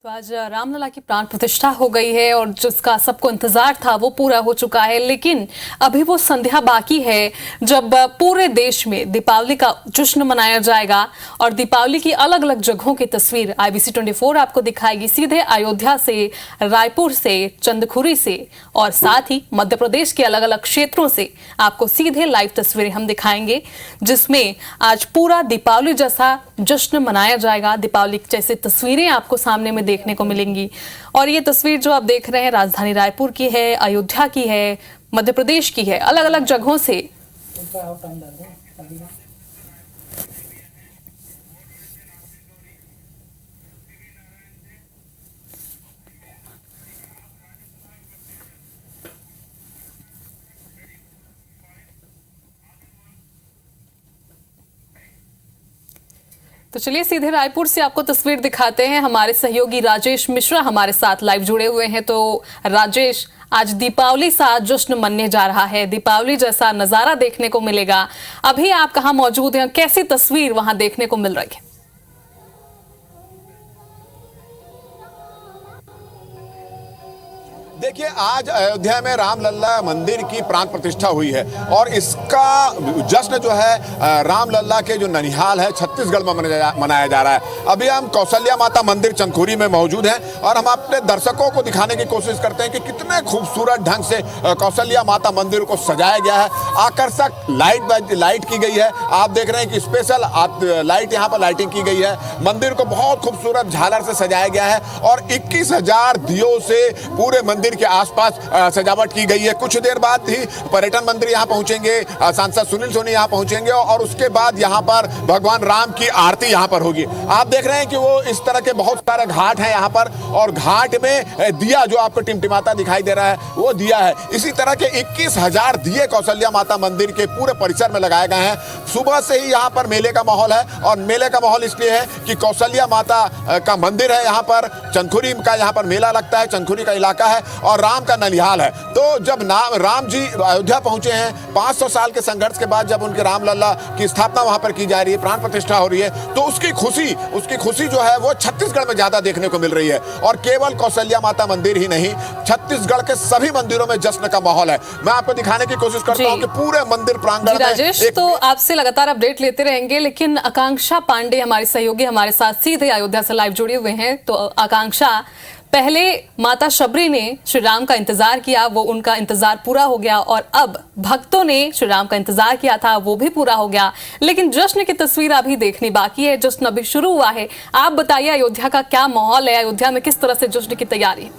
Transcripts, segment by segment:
तो आज रामलला की प्राण प्रतिष्ठा हो गई है और जिसका सबको इंतजार था वो पूरा हो चुका है, लेकिन अभी वो संध्या बाकी है जब पूरे देश में दीपावली का जश्न मनाया जाएगा और दीपावली की अलग अलग जगहों की तस्वीर IBC 24 आपको दिखाएगी। सीधे अयोध्या से, रायपुर से, चंदखुरी से और साथ ही मध्य प्रदेश के अलग अलग क्षेत्रों से आपको सीधे लाइव तस्वीरें हम दिखाएंगे, जिसमें आज पूरा दीपावली जैसा जश्न मनाया जाएगा। दीपावली जैसी तस्वीरें आपको सामने में देखने को मिलेंगी और ये तस्वीर जो आप देख रहे हैं राजधानी रायपुर की है, अयोध्या की है, मध्य प्रदेश की है, अलग अलग जगहों से। तो चलिए सीधे रायपुर से आपको तस्वीर दिखाते हैं। हमारे सहयोगी राजेश मिश्रा हमारे साथ लाइव जुड़े हुए हैं। तो राजेश, आज दीपावली सा जश्न मनने जा रहा है, दीपावली जैसा नजारा देखने को मिलेगा। अभी आप कहां मौजूद हैं, कैसी तस्वीर वहां देखने को मिल रही है? देखिए, आज अयोध्या में रामलला मंदिर की प्राण प्रतिष्ठा हुई है और इसका जश्न जो है रामलला के जो ननिहाल है छत्तीसगढ़ में मनाया जा रहा है। अभी हम कौशल्या माता मंदिर चंदखुरी में मौजूद हैं और हम अपने दर्शकों को दिखाने की कोशिश करते हैं कि कितने खूबसूरत ढंग से कौशल्या माता मंदिर को सजाया गया है। आकर्षक लाइट की गई है। आप देख रहे हैं कि स्पेशल लाइट यहाँ पर लाइटिंग की गई है। मंदिर को बहुत खूबसूरत झालर से सजाया गया है और 21,000 दियों से पूरे मंदिर के आसपास सजावट की गई है। कुछ देर बाद ही पर्यटन मंत्री यहाँ पहुंचेंगे, सांसद सुनील सोनी यहाँ पहुंचेंगे और उसके बाद यहाँ पर भगवान राम की आरती यहाँ पर होगी। आप देख रहे हैं कि वो इस तरह के बहुत सारे घाट हैं यहाँ पर और घाट में दिया जो आपको टिमटिमाता दिखाई दे रहा है वो दिया है। इसी तरह के 21,000 दिए कौशल्या माता मंदिर के पूरे परिसर में लगाए गए हैं। सुबह से ही यहाँ पर मेले का माहौल है और मेले का माहौल इसलिए है कि कौशल्या माता का मंदिर है, यहाँ पर चंदखुरी का यहाँ पर मेला लगता है, चंदखुरी का इलाका है और राम का ननिहाल है। तो जब राम जी अयोध्या पहुंचे हैं 500 साल के संघर्ष के बाद, जब उनके रामलला की स्थापना वहां पर की जा रही है, प्राण प्रतिष्ठा हो रही है, तो उसकी खुशी जो है वो छत्तीसगढ़ में ज्यादा देखने को मिल रही है। और केवल कौशल्या माता मंदिर ही नहीं, छत्तीसगढ़ के सभी मंदिरों में जश्न का माहौल है। मैं आपको दिखाने की कोशिश करता हूं कि पूरे मंदिर प्रांगण में। राजेश, तो आपसे लगातार अपडेट लेते रहेंगे, लेकिन आकांक्षा पांडे हमारे सहयोगी हमारे साथ सीधे अयोध्या से लाइव जुड़े हुए हैं। तो आकांक्षा, पहले माता शबरी ने श्री राम का इंतजार किया, वो उनका इंतजार पूरा हो गया और अब भक्तों ने श्री राम का इंतजार किया था, वो भी पूरा हो गया, लेकिन जश्न की तस्वीर अभी देखनी बाकी है। जश्न अभी शुरू हुआ है। आप बताइए अयोध्या का क्या माहौल है, अयोध्या में किस तरह से जश्न की तैयारी?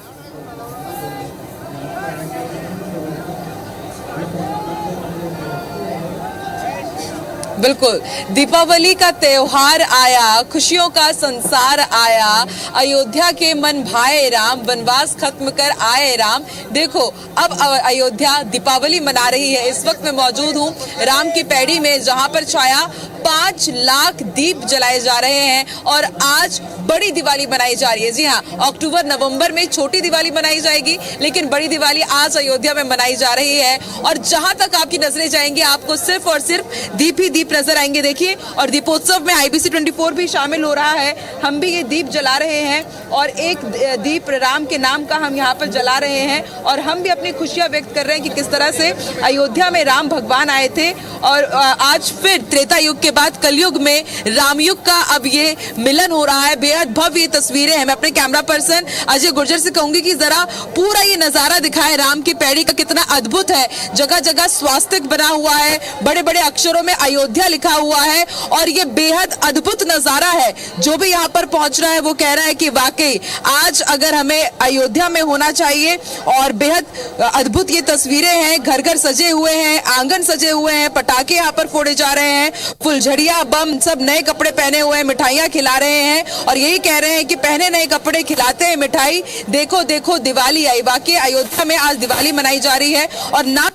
बिल्कुल, दीपावली का त्योहार आया, खुशियों का संसार आया, अयोध्या के मन भाए राम, वनवास खत्म कर आए राम। देखो, अब अयोध्या दीपावली मना रही है। इस वक्त मैं मौजूद हूँ राम की पैड़ी में, जहां पर छाया 5 लाख दीप जलाए जा रहे हैं और आज बड़ी दिवाली मनाई जा रही है। जी हाँ, अक्टूबर नवंबर में छोटी दिवाली मनाई जाएगी, लेकिन बड़ी दिवाली आज अयोध्या में मनाई जा रही है और जहां तक आपकी नजरें जाएंगी आपको सिर्फ और सिर्फ दीप ही दीप नजर आएंगे। देखिए, और दीपोत्सव में IBC 24 भी शामिल हो रहा है। हम भी ये दीप जला रहे हैं और एक दीप राम के नाम का हम यहाँ पर जला रहे हैं और हम भी अपनी खुशियां व्यक्त कर रहे हैं कि किस तरह से अयोध्या में राम भगवान आए थे और आज फिर त्रेता युग के बाद कलयुग में रामयुग का अब ये मिलन हो रहा है। बेहद भव्य तस्वीरें हैं। मैं अपने कैमरा पर्सन अजय गुर्जर से कहूंगी कि जरा पूरा ये नजारा दिखाए राम की पैड़ी का, कितना अद्भुत है। जगह जगह स्वास्तिक बना हुआ है, बड़े बड़े अक्षरों में अयोध्या लिखा हुआ है और ये बेहद अद्भुत नजारा है। जो भी यहाँ पर पहुंच रहा है वो कह रहा है कि वाकई आज अगर हमें अयोध्या में होना चाहिए। और बेहद अद्भुत ये तस्वीरें हैं। घर घर सजे हुए हैं, आंगन सजे हुए हैं, पटाखे यहाँ पर फोड़े जा रहे हैं, फुलझड़िया बम सब नए कपड़े पहने हुए हैं, मिठाइयां खिला रहे हैं और यही कह रहे हैं कि पहने नए कपड़े खिलाते हैं मिठाई। देखो देखो दिवाली आई। वाकई अयोध्या में आज दिवाली मनाई जा रही है और ना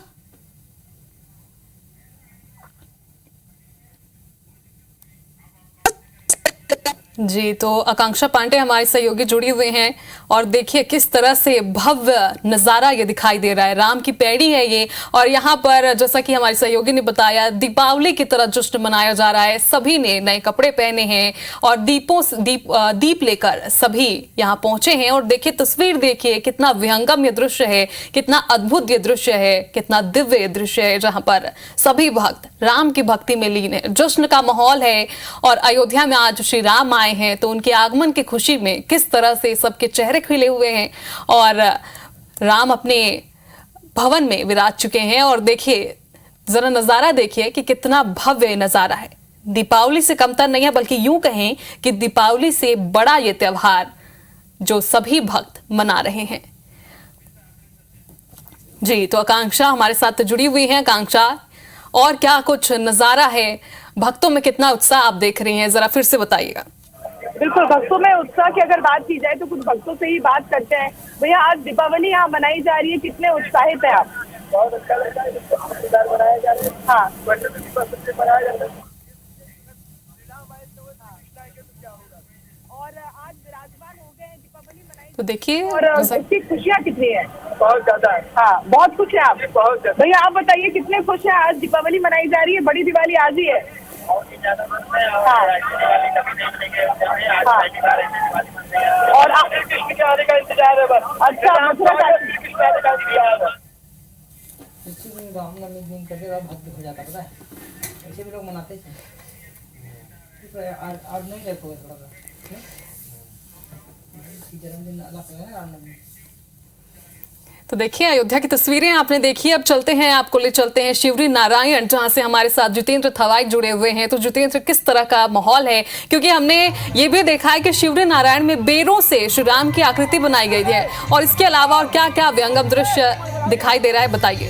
जी, तो आकांक्षा पांडे हमारे सहयोगी जुड़ी हुए हैं और देखिए किस तरह से भव्य नजारा ये दिखाई दे रहा है। राम की पैड़ी है ये, और यहाँ पर जैसा कि हमारे सहयोगी ने बताया, दीपावली की तरह जश्न मनाया जा रहा है। सभी ने नए कपड़े पहने हैं और दीप लेकर सभी यहाँ पहुंचे हैं। और देखिए तस्वीर, देखिए कितना विहंगम ये दृश्य है, कितना अद्भुत ये दृश्य है, कितना दिव्य दृश्य है, जहां पर सभी भक्त राम की भक्ति में लीन है। जश्न का माहौल है और अयोध्या में आज श्री राम आए हैं, तो उनके आगमन की खुशी में किस तरह से सबके चेहरे खिले हुए हैं और राम अपने भवन में विराज चुके हैं। और देखिए जरा नजारा देखिए कि कितना भव्य नजारा है। दीपावली से कमतर नहीं है, बल्कि यूं कहें कि दीपावली से बड़ा ये त्योहार जो सभी भक्त मना रहे हैं। जी, तो आकांक्षा हमारे साथ जुड़ी हुई है। आकांक्षा, और क्या कुछ नजारा है, भक्तों में कितना उत्साह आप देख रही हैं, जरा फिर से बताइएगा। बिल्कुल, भक्तों में उत्साह की अगर बात की जाए तो कुछ भक्तों से ही बात करते हैं। भैया, आज दीपावली यहाँ मनाई जा रही है, कितने उत्साहित हैं आप? बहुत अच्छा लगता है, मनाया जा रहा है। हाँ, और आज विराजमान हो गए हैं, दीपावली मनाई, तो देखिए और उसकी खुशियाँ कितनी है? बहुत ज्यादा है। हाँ, बहुत खुश है आप? बहुत ज्यादा। भैया आप बताइए कितने खुश हैं? आज दीपावली मनाई जा रही है, बड़ी दिवाली आज ही है। और आने का इंतजार है बस। अच्छा, रामनवमी दिन कभी भक्त हो जाता पता है, ऐसे भी लोग मनाते थे। आज नहीं लेट हुआ थोड़ा सा, जन्मदिन अलग है रामनवमी। तो देखिए अयोध्या की तस्वीरें आपने देखी। अब चलते हैं, आपको ले चलते हैं शिवरी नारायण, जहां से हमारे साथ जितेंद्र थवाई जुड़े हुए हैं। तो जितेंद्र, किस तरह का माहौल है, क्योंकि हमने ये भी देखा है कि शिवरी नारायण में बेरों से श्री राम की आकृति बनाई गई है, और इसके अलावा और क्या क्या व्यंगम दृश्य दिखाई दे रहा है, बताइए।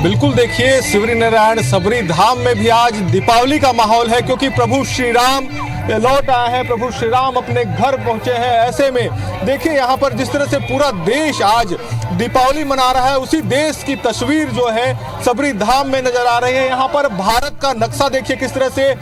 बिल्कुल, देखिए शिवरी नारायण सबरी धाम में भी आज दीपावली का माहौल है, क्योंकि प्रभु श्री राम लौट आए हैं, प्रभु श्री राम अपने घर पहुंचे हैं। ऐसे में देखिए यहाँ पर जिस तरह से पूरा देश आज दीपावली मना रहा है, उसी देश की तस्वीर जो है सबरी धाम में नजर आ रही है। यहाँ पर भारत का नक्शा देखिए किस तरह से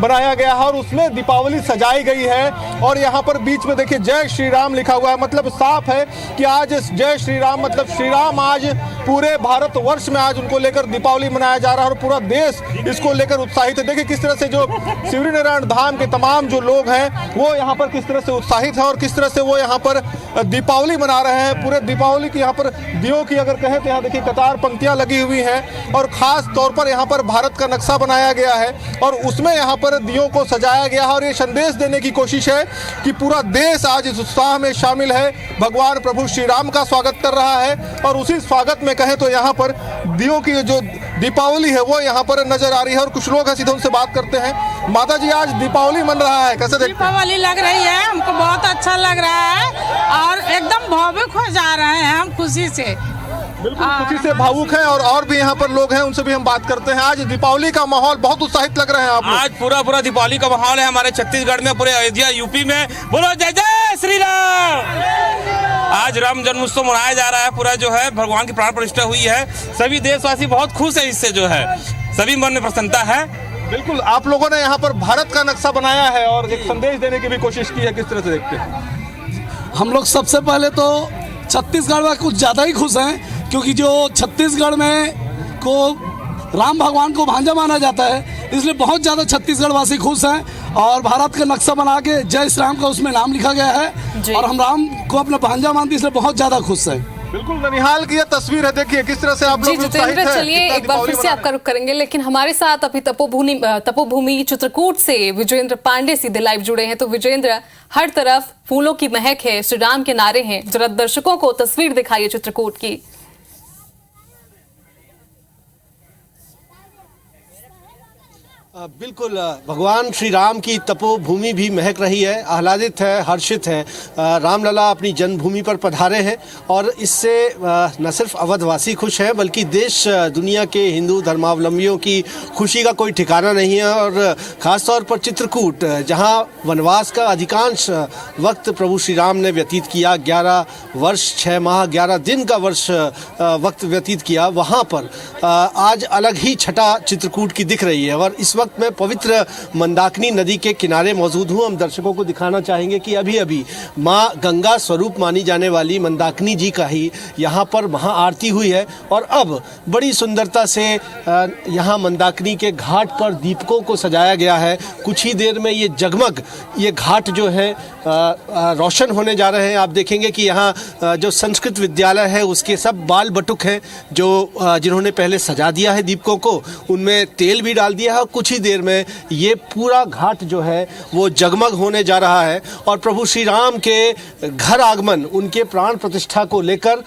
बनाया गया है और उसमें दीपावली सजाई गई है। और यहाँ पर बीच में देखिए जय श्री राम लिखा हुआ है, मतलब साफ है कि आज जय श्री राम मतलब श्री राम आज पूरे भारतवर्ष में आज उनको लेकर दीपावली मनाया जा रहा है और पूरा देश इसको लेकर उत्साहित है। देखिए किस तरह से जो शिवरी नारायण धाम के तमाम जो लोग हैं वो यहाँ पर किस तरह से उत्साहित है और किस तरह से वो यहाँ पर दीपावली मना रहे हैं। पूरे दीपावली की यहाँ पर दियों की अगर कहें तो यहाँ देखिए कतार पंक्तियाँ लगी हुई हैं और खास तौर पर यहाँ पर भारत का नक्शा बनाया गया है और उसमें यहाँ पर दियों को सजाया गया है और ये संदेश देने की कोशिश है कि पूरा देश आज इस उत्साह में शामिल है, भगवान प्रभु श्री राम का स्वागत कर रहा है। और उसी स्वागत में कहें तो यहाँ पर दियों की जो दीपावली है वो यहाँ पर नजर आ रही है और कुछ लोग हैं, सीधे उनसे बात करते हैं। माता जी, आज दीपावली मन रहा है, कैसे देखते हैं? दीपावली लग रही है, हमको बहुत अच्छा लग रहा है और एकदम भावुक हो जा रहे हैं हम खुशी से। बिल्कुल खुशी से भावुक हैं और भी यहाँ पर लोग हैं, उनसे भी हम बात करते हैं। आज दीपावली का माहौल बहुत उत्साहित लग रहे हैं आप लोग। आज पूरा दीपावली का माहौल है हमारे छत्तीसगढ़ में, पूरे अयोध्या यूपी में। बोलो जय जय श्री राम। आज राम जन्मोत्सव मनाया जा रहा है, पूरा जो है भगवान की प्राण प्रतिष्ठा हुई है। सभी देशवासी बहुत खुश है इससे, जो है सभी मन में प्रसन्नता है। बिल्कुल, आप लोगों ने यहाँ पर भारत का नक्शा बनाया है और एक संदेश देने की भी कोशिश की है, किस तरह से देखते हैं? हम लोग सबसे पहले तो छत्तीसगढ़ में कुछ ज़्यादा ही खुश हैं, क्योंकि जो छत्तीसगढ़ में को राम भगवान को भांजा माना जाता है, इसलिए बहुत ज़्यादा छत्तीसगढ़ वासी खुश हैं। और भारत का नक्शा बना के जय श्री राम का उसमें नाम लिखा गया है और हम राम को अपना भांजा मानते, इसलिए बहुत ज़्यादा खुश हैं। बिल्कुल, ननिहाल की यह तस्वीर है, देखिए किस तरह से आप लोग जितेंद्र, चलिए एक बार फिर से आपका रुख करेंगे, लेकिन हमारे साथ अभी तपोभूमि चित्रकूट से विजेंद्र पांडे सीधे लाइव जुड़े हैं। तो विजेंद्र, हर तरफ फूलों की महक है, श्री राम के नारे हैं, जरा दर्शकों को तस्वीर दिखाइए चित्रकूट की। बिल्कुल, भगवान श्री राम की तपोभूमि भी महक रही है, आह्लादित है, हर्षित है। रामलला अपनी जन्मभूमि पर पधारे हैं और इससे न सिर्फ अवधवासी खुश हैं बल्कि देश दुनिया के हिंदू धर्मावलंबियों की खुशी का कोई ठिकाना नहीं है। और ख़ासतौर पर चित्रकूट, जहां वनवास का अधिकांश वक्त प्रभु श्री राम ने व्यतीत किया, 11 वर्ष 6 माह 11 दिन का वर्ष वक्त व्यतीत किया, वहाँ पर आज अलग ही छटा चित्रकूट की दिख रही है। और इस वक्त मैं पवित्र मंदाकिनी नदी के किनारे मौजूद हूं। हम दर्शकों को दिखाना चाहेंगे कि अभी अभी मां गंगा स्वरूप मानी जाने वाली मंदाकिनी जी का ही यहां पर महाआरती हुई है और अब बड़ी सुंदरता से यहां मंदाकिनी के घाट पर दीपकों को सजाया गया है। कुछ ही देर में ये जगमग ये घाट जो है रोशन होने जा रहे हैं। आप देखेंगे कि यहाँ जो संस्कृत विद्यालय है उसके सब बाल बटुक हैं जो जिन्होंने पहले सजा दिया है दीपकों को, उनमें तेल भी डाल दिया है। कुछ ही देर में ये पूरा घाट जो है वो जगमग होने जा रहा है और प्रभु श्री राम के घर आगमन, उनके प्राण प्रतिष्ठा को लेकर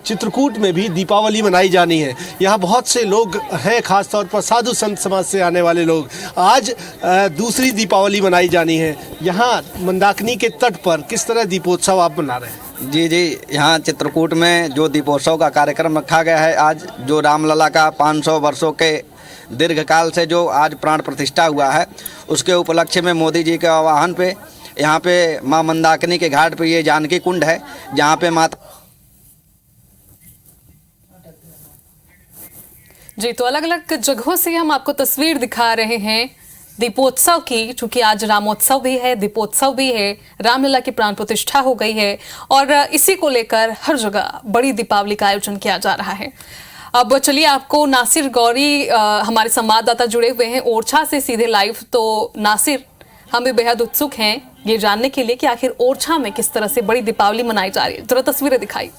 चित्रकूट में भी दीपावली मनाई जानी है। यहाँ बहुत से लोग हैं, खासतौर पर साधु संत समाज से आने वाले लोग। आज दूसरी दीपावली मनाई जानी है। यहाँ मंदाकिनी के तट पर किस तरह दीपोत्सव आप मना रहे हैं? जी, यहाँ चित्रकूट में जो दीपोत्सव का कार्यक्रम रखा गया है, आज जो रामलला का 500 वर्षों के दीर्घकाल से जो आज प्राण प्रतिष्ठा हुआ है, उसके उपलक्ष्य में मोदी जी के आह्वान पे यहाँ पे माँ मंदाकिनी के घाट पे ये जानकी कुंड है, जहाँ पे माता जी। तो अलग अलग जगहों से हम आपको तस्वीर दिखा रहे हैं दीपोत्सव की, चूंकि आज रामोत्सव भी है, दीपोत्सव भी है, रामलला की प्राण प्रतिष्ठा हो गई है और इसी को लेकर हर जगह बड़ी दीपावली का आयोजन किया जा रहा है। अब चलिए आपको नासिर गौरी हमारे संवाददाता जुड़े हुए हैं ओरछा से सीधे लाइव। तो नासिर, हम भी बेहद उत्सुक हैं ये जानने के लिए कि आखिर ओरछा में किस तरह से बड़ी दीपावली मनाई जा रही है। जरा तस्वीरें दिखाई।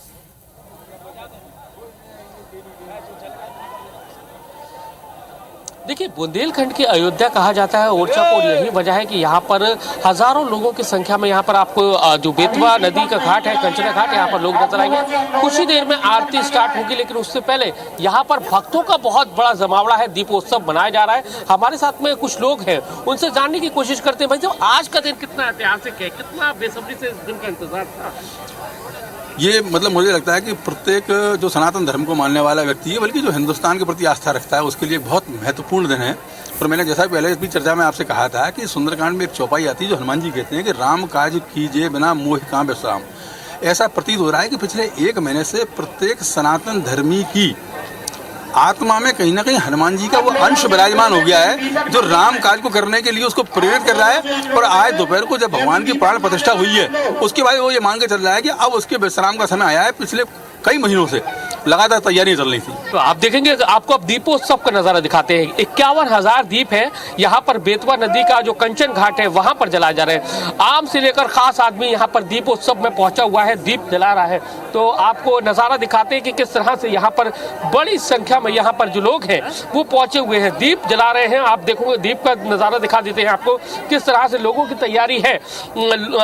देखिए, बुंदेलखंड की अयोध्या कहा जाता है ओरछा को, यही वजह है कि यहाँ पर हजारों लोगों की संख्या में यहाँ पर आपको जो बेतवा नदी का घाट है, कंचना घाट, यहाँ पर लोग नजर आएंगे। कुछ ही देर में आरती स्टार्ट होगी, लेकिन उससे पहले यहाँ पर भक्तों का बहुत बड़ा जमावड़ा है। दीपोत्सव मनाया जा रहा है। हमारे साथ में कुछ लोग हैं, उनसे जानने की कोशिश करते हैं। भाई साहब, आज का दिन कितना ऐतिहासिक है, कितना बेसब्री से इस दिन का इंतजार था? ये मतलब मुझे लगता है कि प्रत्येक जो सनातन धर्म को मानने वाला व्यक्ति है, बल्कि जो हिंदुस्तान के प्रति आस्था रखता है, उसके लिए बहुत महत्वपूर्ण दिन है। और मैंने जैसा पहले भी चर्चा में आपसे कहा था कि सुंदरकांड में एक चौपाई आती है जो हनुमान जी कहते हैं कि राम काज कीजिए बिना मोह कां विश्राम। ऐसा प्रतीत हो रहा है कि पिछले 1 महीने से प्रत्येक सनातन धर्मी की आत्मा में कहीं ना कहीं हनुमान जी का वो अंश विराजमान हो गया है जो राम काज को करने के लिए उसको प्रेरित कर रहा है। और आज दोपहर को जब भगवान की प्राण प्रतिष्ठा हुई है, उसके बाद वो ये मान के चल रहा है कि अब उसके विश्राम का समय आया है। पिछले कई महीनों से लगातार तैयारियां चल रही थी। तो आप देखेंगे, आपको अब दीपोत्सव का नजारा दिखाते हैं। 51,000 दीप है यहाँ पर। बेतवा नदी का जो कंचन घाट है वहां पर जलाए जा रहे हैं। आम से लेकर खास आदमी यहाँ पर दीपोत्सव में पहुंचा हुआ है, दीप जला रहा है। तो आपको नजारा दिखाते हैं कि किस तरह से यहाँ पर बड़ी संख्या में यहाँ पर जो लोग हैं वो पहुंचे हुए हैं, दीप जला रहे हैं। आप देखोगे, दीप का नजारा दिखा देते हैं आपको किस तरह से लोगों की तैयारी है।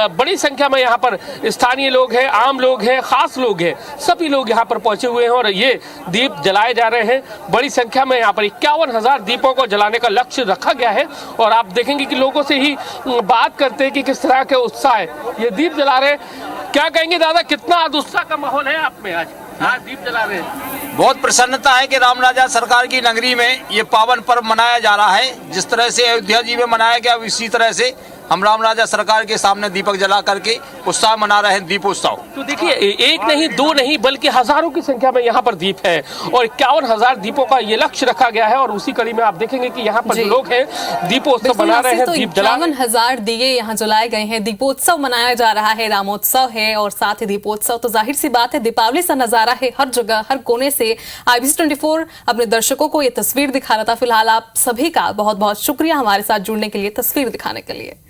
बड़ी संख्या में यहाँ पर स्थानीय लोग हैं, आम लोग हैं, खास लोग हैं, सभी लोग यहाँ पर पहुंचे हुए हैं और ये दीप जलाए जा रहे हैं। बड़ी संख्या में यहाँ पर 51,000 दीपों को जलाने का लक्ष्य रखा गया है। और आप देखेंगे कि लोगों से ही बात करते हैं कि किस तरह के उत्साह है, ये दीप जला रहे हैं। क्या कहेंगे दादा, कितना उत्साह का माहौल है आप में आज? हाँ, दीप जला रहे हैं। बहुत प्रसन्नता है कि राम राजा सरकार की नगरी में ये पावन पर्व मनाया जा रहा है। जिस तरह से अयोध्या जी में मनाया गया, इसी तरह से हम राम राजा सरकार के सामने दीपक जला करके उत्साह मना रहे हैं, दीपोत्सव। तो देखिए, एक नहीं, दो नहीं, बल्कि हजारों की संख्या में यहाँ पर दीप है और 51,000 दीपों का ये लक्ष्य रखा गया है। और उसी कड़ी में आप देखेंगे कि यहाँ पर जो लोग हैं दीपोत्सव मना रहे हैं, दीप जला। 51,000 दिए यहाँ जलाए गए हैं, दीपोत्सव मनाया जा रहा है, रामोत्सव है और साथ ही दीपोत्सव। तो जाहिर सी बात है दीपावली सा नजारा है हर जगह, हर कोने से। IBC 24 अपने दर्शकों को ये तस्वीर दिखा रहा था। फिलहाल आप सभी का बहुत बहुत शुक्रिया हमारे साथ जुड़ने के लिए, तस्वीर दिखाने के लिए।